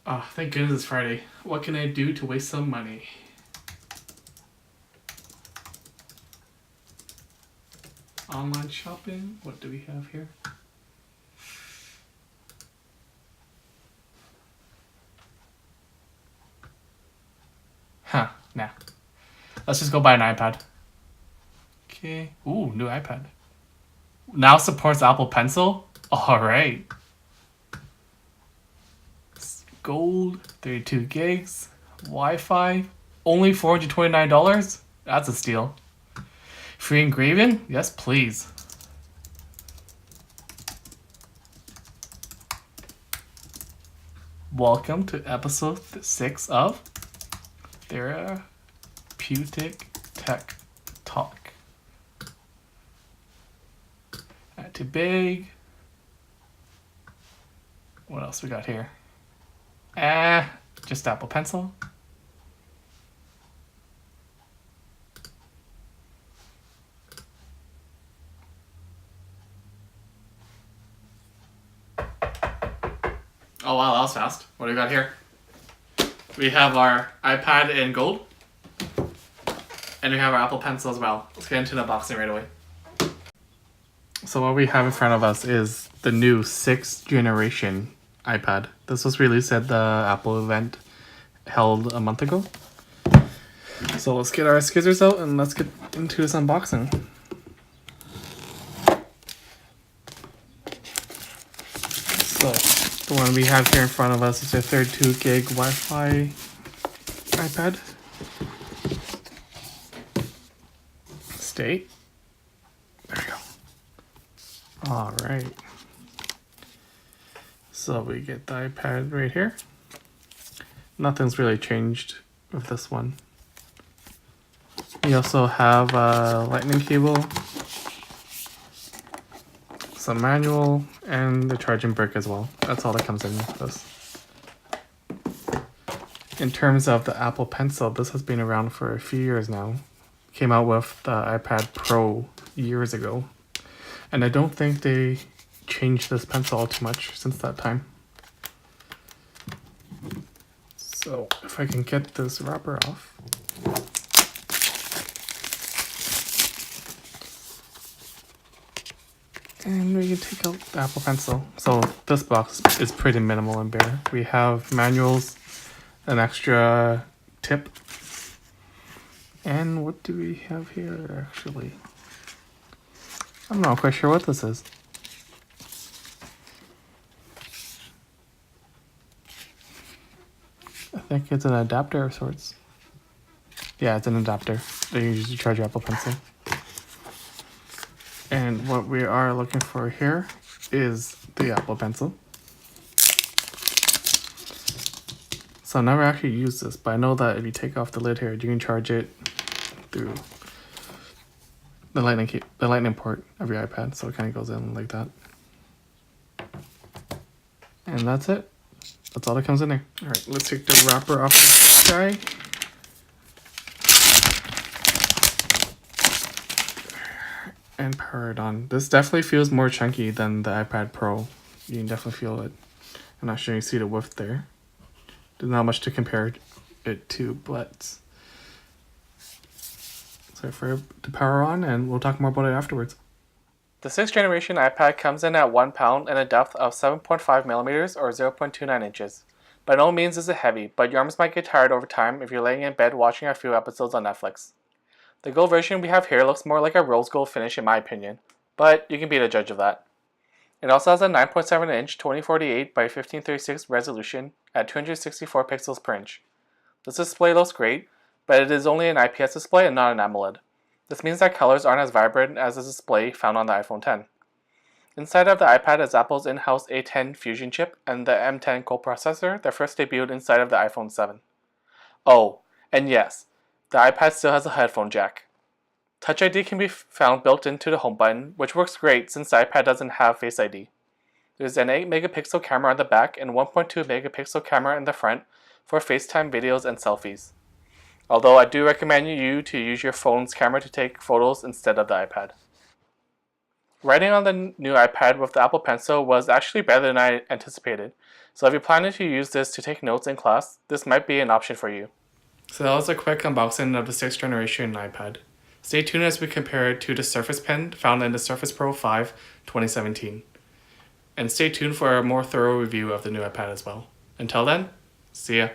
Oh, thank goodness it's Friday. What can I do to waste some money? Online shopping? What do we have here? Huh, nah. Let's just go buy an iPad. Okay. Ooh, new iPad. Now supports Apple Pencil? Alright. Gold, 32 gigs, Wi-Fi, only $429? That's a steal. Free engraving? Yes, please. Welcome to episode 6 of Therapeutic Tech Talk. Not too big. What else we got here? Just Apple Pencil. Oh wow, that was fast. What do we got here? We have our iPad in gold. And we have our Apple Pencil as well. Let's get into the unboxing right away. So what we have in front of us is the new 6th generation iPad. This was released at the Apple event held a month ago. So let's get our scissors out and let's get into this unboxing. So the one we have here in front of us is a 32 gig Wi-Fi iPad. Stay. There we go. Alright. So we get the iPad right here. Nothing's really changed with this one. We also have a lightning cable, some manual, and the charging brick as well. That's all that comes in with this. In terms of the Apple Pencil, this has been around for a few years now. Came out with the iPad Pro years ago. And I don't think they changed this pencil all too much since that time. So if I can get this wrapper off. And we can take out the Apple Pencil. So this box is pretty minimal and bare. We have manuals, an extra tip. And what do we have here actually? I'm not quite sure what this is. I think it's an adapter of sorts. Yeah, it's an adapter that you use to charge your Apple Pencil. And what we are looking for here is the Apple Pencil. So I've never actually used this, but I know that if you take off the lid here, you can charge it through the lightning port of your iPad. So it kind of goes in like that. And that's it. That's all that comes in there. All right, let's take the wrapper off this guy. And power it on. This definitely feels more chunky than the iPad Pro. You can definitely feel it. I'm not sure you can see the width there. There's not much to compare it to, but so for it to power on, and we'll talk more about it afterwards. The 6th generation iPad comes in at 1 pound and a depth of 7.5 millimeters or 0.29 inches. By no means is it heavy, but your arms might get tired over time if you're laying in bed watching a few episodes on Netflix. The gold version we have here looks more like a rose gold finish in my opinion, but you can be the judge of that. It also has a 9.7 inch 2048 by 1536 resolution at 264 pixels per inch. This display looks great, but it is only an IPS display and not an AMOLED. This means that colors aren't as vibrant as the display found on the iPhone X. Inside of the iPad is Apple's in-house A10 Fusion chip and the M10 coprocessor that first debuted inside of the iPhone 7. Oh, and yes, the iPad still has a headphone jack. Touch ID can be found built into the home button, which works great since the iPad doesn't have Face ID. There's an 8 megapixel camera on the back and 1.2 megapixel camera in the front for FaceTime videos and selfies. Although I do recommend you to use your phone's camera to take photos instead of the iPad. Writing on the new iPad with the Apple Pencil was actually better than I anticipated. So if you're planning to use this to take notes in class, this might be an option for you. So that was a quick unboxing of the 6th generation iPad. Stay tuned as we compare it to the Surface Pen found in the Surface Pro 5 2017. And stay tuned for a more thorough review of the new iPad as well. Until then, see ya.